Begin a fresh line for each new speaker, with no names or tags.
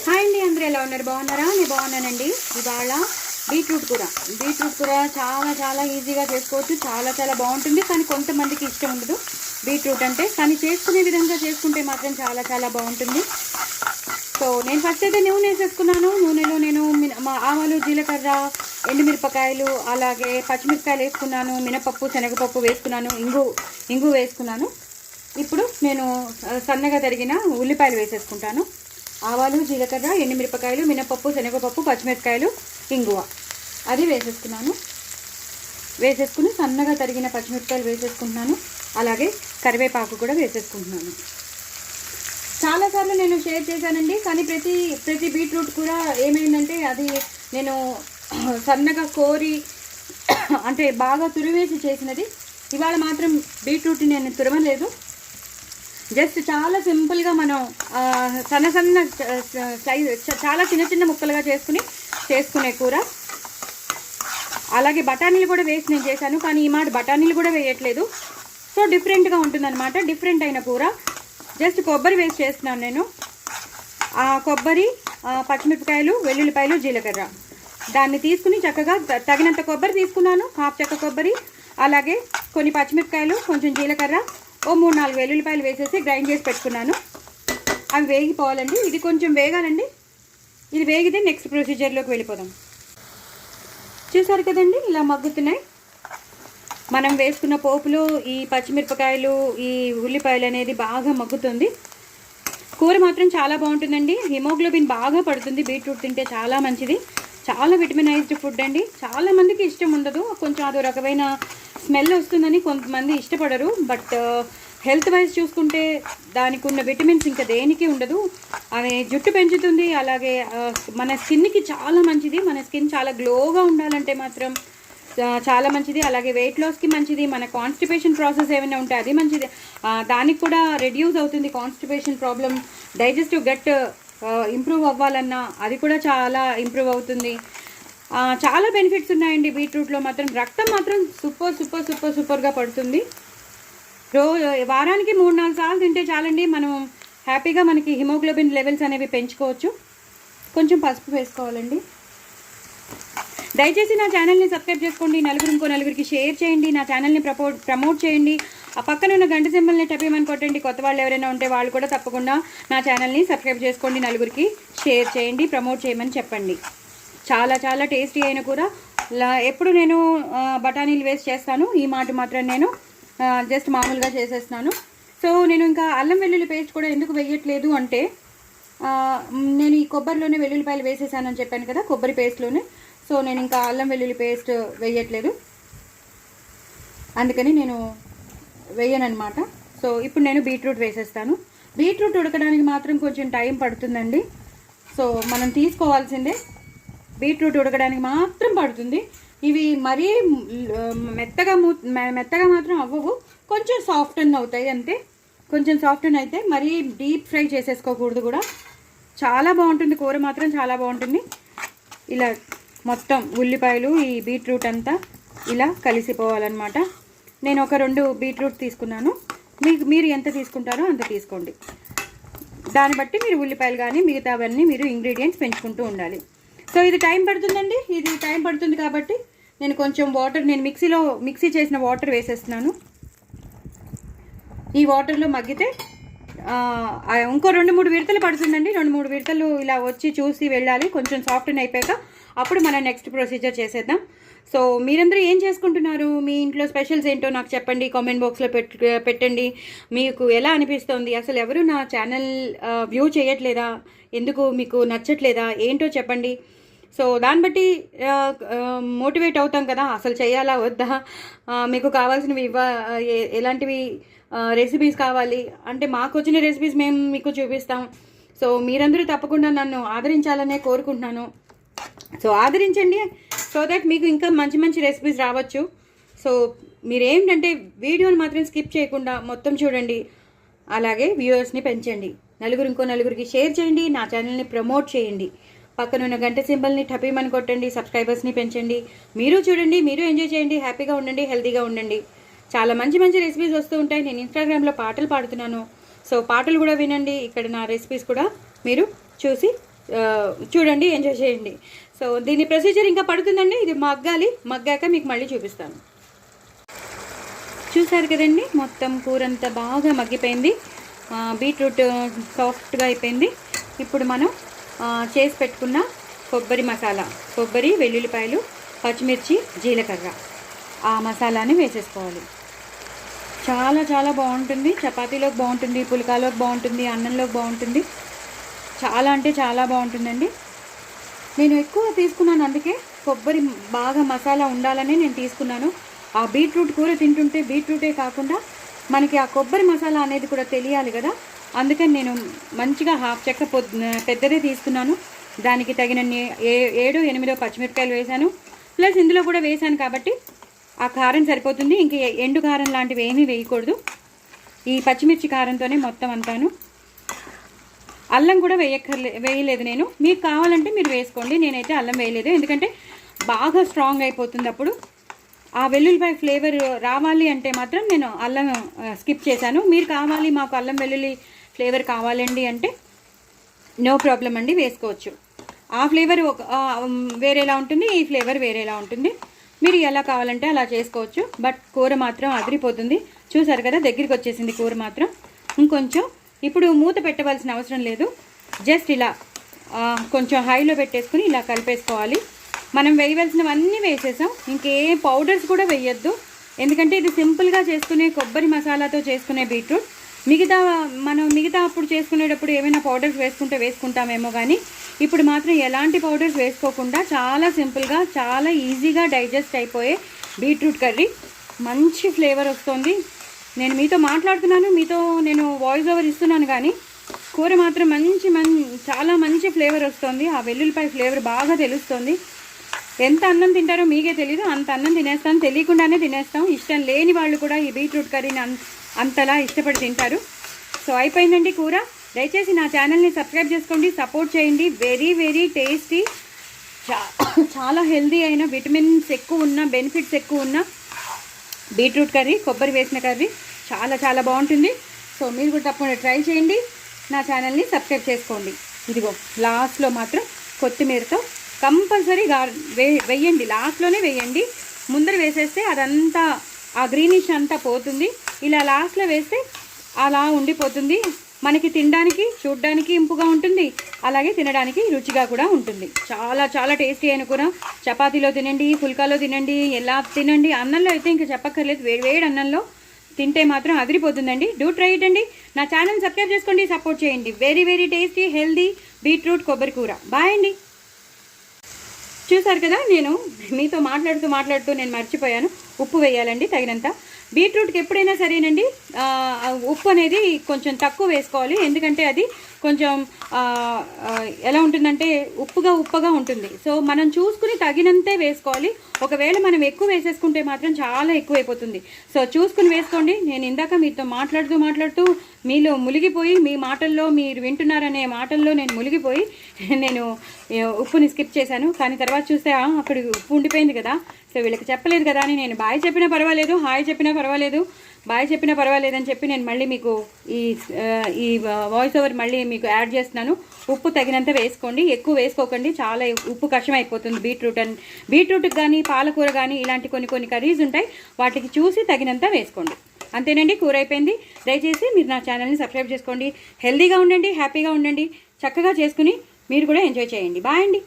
Hi అండి, అందరూ ఎలా ఉన్నారు? బాగున్నారా? నేను బాగున్నానండి. ఇవాళ బీట్రూట్ కూర చాలా చాలా ఈజీగా చేసుకోవచ్చు. చాలా చాలా బాగుంటుంది. కానీ కొంతమందికి ఇష్టం ఉండదు బీట్రూట్ అంటే, కానీ చేసుకునే విధంగా చేసుకుంటే మాత్రం చాలా చాలా బాగుంటుంది. సో నేను ఫస్ట్ అయితే నూనె వేసేసుకున్నాను. నూనెలో నేను ఆవాలు, జీలకర్ర, ఎండుమిరపకాయలు, అలాగే పచ్చిమిరపకాయలు వేసుకున్నాను. మినపప్పు, శనగపప్పు వేసుకున్నాను. ఇంగు వేసుకున్నాను. ఇప్పుడు నేను సన్నగా తరిగిన ఉల్లిపాయలు వేసేసుకుంటాను. ఆవాలు, జీలకర్ర, ఎండుమిరపకాయలు, మినపప్పు, శనగపప్పు, పచ్చిమిరపకాయలు, ఇంగువ అది వేసేసుకుని సన్నగా తరిగిన పచ్చిమిరపకాయలు వేసేసుకుంటున్నాను. అలాగే కరివేపాకు కూడా వేసేసుకుంటున్నాను. చాలాసార్లు నేను షేర్ చేశానండి, కానీ ప్రతి బీట్రూట్ కూర ఏమైందంటే అది నేను సన్నగా కోరి అంటే బాగా తురివేసి చేసినది. ఇవాళ మాత్రం బీట్రూట్ నేను తురమలేదు. జస్ట్ చాలా సింపుల్గా మనం సన్న స్లైస్ చాలా చిన్న ముక్కలుగా చేసుకునే కూర. అలాగే బఠానీలు కూడా వేసి నేను చేశాను, కానీ ఈ మాట బఠానీలు కూడా వేయట్లేదు. సో డిఫరెంట్గా ఉంటుందన్నమాట. డిఫరెంట్ అయిన కూర. జస్ట్ కొబ్బరి వేసి చేస్తున్నాను నేను. కొబ్బరి, పచ్చిమిరపకాయలు, వెల్లుల్లిపాయలు, జీలకర్ర దాన్ని తీసుకుని చక్కగా తగినంత కొబ్బరి తీసుకున్నాను, హాఫ్ చెక్క కొబ్బరి, అలాగే కొన్ని పచ్చిమిరపకాయలు, కొంచెం జీలకర్ర, 3-4 వెల్లుల్లిపాయలు వేసేసి గ్రైండ్ చేసి పెట్టుకున్నాను. అవి వేగిపోవాలండి. ఇది కొంచెం వేగాలండి. ఇది వేగితే నెక్స్ట్ ప్రొసీజర్లోకి వెళ్ళిపోదాం. చూసారు కదండి, ఇలా మగ్గుతున్నాయి. మనం వేసుకున్న పోపులో ఈ పచ్చిమిరపకాయలు, ఈ ఉల్లిపాయలు అనేది బాగా మగ్గుతుంది. కూర మాత్రం చాలా బాగుంటుందండి. హిమోగ్లోబిన్ బాగా పడుతుంది. బీట్రూట్ తింటే చాలా మంచిది. చాలా విటమినైజ్డ్ ఫుడ్ అండి. చాలామందికి ఇష్టం ఉండదు, కొంచెం అదో రకమైన స్మెల్ వస్తుందని కొంతమంది ఇష్టపడరు. బట్ హెల్త్ వైజ్ చూసుకుంటే దానికి ఉన్న విటమిన్స్ ఇంకా దేనికి ఉండదు. అవి జుట్టు పెంచుతుంది. అలాగే మన స్కిన్కి చాలా మంచిది. మన స్కిన్ చాలా గ్లోగా ఉండాలంటే మాత్రం చాలా మంచిది. అలాగే వెయిట్ లాస్కి మంచిది. మన కాన్స్టిపేషన్ ప్రాసెస్ ఏమైనా ఉంటే అది మంచిది. దానికి కూడా రెడ్యూస్ అవుతుంది. Constipation problem, digestive gut improve అవ్వాలన్నా అది కూడా చాలా ఇంప్రూవ్ అవుతుంది. చాలా బెనిఫిట్స్ ఉన్నాయండి బీట్రూట్లో మాత్రం. రక్తం మాత్రం సూపర్గా పడుతుంది. వారానికి 3-4 సార్లు తింటే చాలండి. మనం హ్యాపీగా మనకి హిమోగ్లోబిన్ లెవెల్స్ అనేవి పెంచుకోవచ్చు. కొంచెం పసుపు వేసుకోవాలండి. దయచేసి నా ఛానల్ని సబ్స్క్రైబ్ చేసుకోండి. ఇంకో నలుగురికి షేర్ చేయండి. నా ఛానల్ని ప్రమోట్ చేయండి. ఆ పక్కన ఉన్న గంట సింబల్ని టపేమని కొట్టండి. కొత్త వాళ్ళు ఎవరైనా ఉంటే వాళ్ళు కూడా తప్పకుండా నా ఛానల్ని సబ్స్క్రైబ్ చేసుకోండి. నలుగురికి షేర్ చేయండి, ప్రమోట్ చేయమని చెప్పండి. చాలా చాలా టేస్టీ అయిన కూర. ఎప్పుడు నేను బఠానీలు వేసి చేస్తాను. ఈ మాట మాత్రం నేను జస్ట్ మామూలుగా చేసేస్తున్నాను. సో నేను ఇంకా అల్లం వెల్లుల్లి పేస్ట్ కూడా ఎందుకు వేయట్లేదు అంటే, నేను ఈ కొబ్బరిలోనే వెల్లుల్లిపాయలు వేసేసానని చెప్పాను కదా, కొబ్బరి పేస్ట్లోనే. సో నేను ఇంకా అల్లం వెల్లుల్లి పేస్ట్ వేయట్లేదు, అందుకని నేను వేయనమాట. సో ఇప్పుడు నేను బీట్రూట్ వేసేస్తాను. బీట్రూట్ ఉడకడానికి మాత్రం కొంచెం టైం పడుతుందండి. సో మనం తీసుకోవాల్సిందే. బీట్రూట్ ఉడకడానికి మాత్రం పడుతుంది. ఇవి మరీ మెత్తగా మాత్రం అవ్వవు. కొంచెం సాఫ్టన్ అవుతాయి అంతే. కొంచెం సాఫ్టన్ అయితే మరీ డీప్ ఫ్రై చేసేసుకోకూడదు కూడా. చాలా బాగుంటుంది కూర మాత్రం, చాలా బాగుంటుంది. ఇలా మొత్తం ఉల్లిపాయలు, ఈ బీట్రూట్ అంతా ఇలా కలిసిపోవాలన్నమాట. నేను ఒక 2 బీట్రూట్ తీసుకున్నాను. మీరు ఎంత తీసుకుంటారో అంత తీసుకోండి. దాన్ని బట్టి మీరు ఉల్లిపాయలు కానీ మిగతావన్నీ మీరు ఇంగ్రీడియంట్స్ పెంచుకుంటూ ఉండాలి. సో ఇది టైం పడుతుందండి. ఇది టైం పడుతుంది కాబట్టి నేను కొంచెం వాటర్, నేను మిక్సీ చేసిన వాటర్ వేసేస్తున్నాను. ఈ వాటర్లో మగ్గితే ఇంకో 2-3 విడతలు పడుతుందండి. 2-3 విడతలు ఇలా వచ్చి చూసి వెళ్ళాలి. కొంచెం సాఫ్ట్ని అయిపోయాక అప్పుడు మనం నెక్స్ట్ ప్రొసీజర్ చేసేద్దాం. సో మీరందరూ ఏం చేసుకుంటున్నారు? మీ ఇంట్లో స్పెషల్స్ ఏంటో నాకు చెప్పండి. కామెంట్ బాక్స్లో పెట్టండి. మీకు ఎలా అనిపిస్తుంది? అసలు ఎవరు నా ఛానల్ వ్యూ చేయట్లేదా? ఎందుకు మీకు నచ్చట్లేదా? ఏంటో చెప్పండి. సో దాన్ని బట్టి మోటివేట్ అవుతాం కదా, అసలు చేయాలా వద్దా, మీకు కావాల్సినవి ఎలాంటివి రెసిపీస్ కావాలి అంటే మాకు వచ్చిన రెసిపీస్ మేము మీకు చూపిస్తాం. సో మీరందరూ తప్పకుండా నన్ను ఆదరించాలనే కోరుకుంటున్నాను. సో ఆదరించండి, సో దట్ మీకు ఇంకా మంచి రెసిపీస్ రావచ్చు. సో మీరేంటంటే వీడియోని మాత్రం స్కిప్ చేయకుండా మొత్తం చూడండి. అలాగే వ్యూవర్స్ని పెంచండి. ఇంకో నలుగురికి షేర్ చేయండి. నా ఛానల్ని ప్రమోట్ చేయండి. పక్కనున్న గంట సింబల్ని టపీమని కొట్టండి. సబ్స్క్రైబర్స్ని పెంచండి. మీరు చూడండి, మీరు ఎంజాయ్ చేయండి, హ్యాపీగా ఉండండి, హెల్తీగా ఉండండి. చాలా మంచి రెసిపీస్ వస్తూ ఉంటాయి. నేను ఇన్స్టాగ్రామ్లో పాటలు పాడుతున్నాను. సో పాటలు కూడా వినండి. ఇక్కడ నా రెసిపీస్ కూడా మీరు చూసి చూడండి, ఎంజాయ్ చేయండి. సో దీని ప్రొసీజర్ ఇంకా పడుతుందండి, ఇది మగ్గాలి. మగ్గాక మీకు మళ్ళీ చూపిస్తాను. చూసారు కదండి, మొత్తం కూర అంతా బాగా మగ్గిపోయింది. బీట్రూట్ సాఫ్ట్గా అయిపోయింది. ఇప్పుడు మనం చేసి పెట్టుకున్న కొబ్బరి మసాలా, కొబ్బరి, వెల్లుల్లిపాయలు, పచ్చిమిర్చి, జీలకర్ర, ఆ మసాలాని వేసేసుకోవాలి. చాలా చాలా బాగుంటుంది. చపాతీలోకి బాగుంటుంది, పుల్కాలోకి బాగుంటుంది, అన్నంలోకి బాగుంటుంది. చాలా అంటే చాలా బాగుంటుందండి. నేను ఎక్కువ తీసుకున్నాను, అందుకే కొబ్బరి బాగా మసాలా ఉండాలని నేను తీసుకున్నాను. ఆ బీట్రూట్ కూర తింటుంటే బీట్రూటే కాకుండా మనకి ఆ కొబ్బరి మసాలా అనేది కూడా తెలియాలి కదా, అందుకని నేను మంచిగా హాఫ్ చెక్క పెద్దదే తీసుకున్నాను. దానికి తగినన్ని 7-8 పచ్చిమిరపకాయలు వేశాను. ప్లస్ ఇందులో కూడా వేశాను కాబట్టి ఆ కారం సరిపోతుంది. ఇంక ఎండు కారం లాంటివి ఏమీ వేయకూడదు. ఈ పచ్చిమిర్చి కారంతోనే మొత్తం అంతాను. అల్లం కూడా వేయలేదు నేను. మీకు కావాలంటే మీరు వేసుకోండి, నేనైతే అల్లం వేయలేదు. ఎందుకంటే బాగా స్ట్రాంగ్ అయిపోతుంది. అప్పుడు ఆ వెల్లుల్లిపాయ ఫ్లేవర్ రావాలి అంటే మాత్రం నేను అల్లం స్కిప్ చేశాను. మీరు కావాలి, మాకు అల్లం వెల్లుల్లి ఫ్లేవర్ కావాలండి అంటే నో ప్రాబ్లం అండి, వేసుకోవచ్చు. ఆ ఫ్లేవర్ వేరేలా ఉంటుంది, ఈ ఫ్లేవర్ వేరేలా ఉంటుంది. మీరు ఎలా కావాలంటే అలా చేసుకోవచ్చు. బట్ కూర మాత్రం అదిరిపోతుంది. చూసారు కదా, దగ్గరికి వచ్చేసింది కూర మాత్రం. ఇంకొంచెం ఇప్పుడు మూత పెట్టవలసిన అవసరం లేదు. జస్ట్ ఇలా కొంచెం హైలో పెట్టేసుకుని ఇలా కలిపేసుకోవాలి. మనం వేయవలసినవన్నీ వేసేసాం. ఇంకే పౌడర్స్ కూడా వేయొద్దు, ఎందుకంటే ఇది సింపుల్గా చేసుకునే కొబ్బరి మసాలాతో చేసుకునే బీట్రూట్. మిగతా అప్పుడు చేసుకునేటప్పుడు ఏమైనా పౌడర్స్ వేసుకుంటామేమో, కానీ ఇప్పుడు మాత్రం ఎలాంటి పౌడర్స్ వేసుకోకుండా చాలా సింపుల్గా, చాలా ఈజీగా డైజెస్ట్ అయిపోయే బీట్రూట్ కర్రీ. మంచి ఫ్లేవర్ వస్తుంది. నేను మీతో మాట్లాడుతున్నాను, మీతో నేను వాయిస్ ఓవర్ ఇస్తున్నాను, కానీ కూర మాత్రం చాలా మంచి ఫ్లేవర్ వస్తుంది. ఆ వెల్లుల్లిపాయ ఫ్లేవర్ బాగా తెలుస్తుంది. ఎంత అన్నం తింటారో మీకే తెలీదు, అంత అన్నం తినేస్తాం, తెలియకుండానే తినేస్తాం. ఇష్టం లేని వాళ్ళు కూడా ఈ బీట్రూట్ కర్రీని అంతలా ఇష్టపడి తింటారు. సో అయిపోయిందండి కూర. దయచేసి నా ఛానల్ని సబ్స్క్రైబ్ చేసుకోండి, సపోర్ట్ చేయండి. వెరీ వెరీ టేస్టీ, చాలా హెల్దీ అయిన, విటమిన్స్ ఎక్కువ ఉన్న, బెనిఫిట్స్ ఎక్కువ ఉన్న బీట్రూట్ కర్రీ, కొబ్బరి వేసిన కర్రీ చాలా చాలా బాగుంటుంది. సో మీరు కూడా తప్పకుండా ట్రై చేయండి. నా ఛానల్ని సబ్స్క్రైబ్ చేసుకోండి. ఇదిగో లాస్ట్లో మాత్రం కొత్తిమీరతో కంపల్సరీ వేయండి. లాస్ట్లోనే వేయండి. ముందర వేసేస్తే అదంతా ఆ గ్రీనిష్ అంతా పోతుంది. ఇలా లాస్ట్లో వేస్తే అలా ఉండిపోతుంది. మనకి తినడానికి, చూడడానికి ఇంపుగా ఉంటుంది, అలాగే తినడానికి రుచిగా కూడా ఉంటుంది. చాలా చాలా టేస్టీ అయిన కూర. చపాతీలో తినండి, పుల్కాలో తినండి, ఎలా తినండి. అన్నంలో అయితే ఇంకా చెప్పక్కర్లేదు. వేడి అన్నంలో తింటే మాత్రం అదిరిపోతుందండి. డూ ట్రై ఇట్ అండి. నా ఛానల్ సబ్స్క్రైబ్ చేసుకోండి, సపోర్ట్ చేయండి. Very very tasty, healthy beetroot కొబ్బరి కూర. బాయ్ అండి. చూసారు కదా, నేను మీతో మాట్లాడుతూ నేను మర్చిపోయాను, ఉప్పు వేయాలండి తగినంత. బీట్రూట్కి ఎప్పుడైనా సరేనండి ఉప్పు అనేది కొంచెం తక్కువ వేసుకోవాలి. ఎందుకంటే అది కొంచెం ఎలా ఉంటుందంటే ఉప్పగా ఉంటుంది. సో మనం చూసుకుని తగినంతే వేసుకోవాలి. ఒకవేళ మనం ఎక్కువ వేసేసుకుంటే మాత్రం చాలా ఎక్కువైపోతుంది. సో చూసుకుని వేసుకోండి. నేను ఇందాక మీతో మాట్లాడుతూ మీలో మునిగిపోయి, మీ మాటల్లో, మీరు వింటున్నారనే మాటల్లో నేను మునిగిపోయి నేను ఉప్పుని స్కిప్ చేశాను. కానీ తర్వాత చూస్తే అక్కడ ఉప్పు ఉండిపోయింది కదా. సో వీళ్ళకి చెప్పలేదు కదా అని నేను బాయ్ చెప్పినా పర్వాలేదు, హాయ్ చెప్పినా పర్వాలేదు, బాయ్ చెప్పినా పర్వాలేదని చెప్పి నేను మళ్ళీ మీకు ఈ వాయిస్ ఓవర్ మళ్ళీ మీకు యాడ్ చేస్తున్నాను. ఉప్పు తగినంత వేసుకోండి, ఎక్కువ వేసుకోకండి. చాలా ఉప్పు కష్టం అయిపోతుంది. బీట్రూట్కి కానీ, పాలకూర కానీ ఇలాంటి కొన్ని కర్రీస్ ఉంటాయి, వాటికి చూసి తగినంత వేసుకోండి. అంతేనండి, కూర అయిపోయింది. దయచేసి మీరు నా ఛానల్ని సబ్స్క్రైబ్ చేసుకోండి. హెల్తీగా ఉండండి, హ్యాపీగా ఉండండి, చక్కగా చేసుకుని మీరు కూడా ఎంజాయ్ చేయండి. బాయ్ అండి.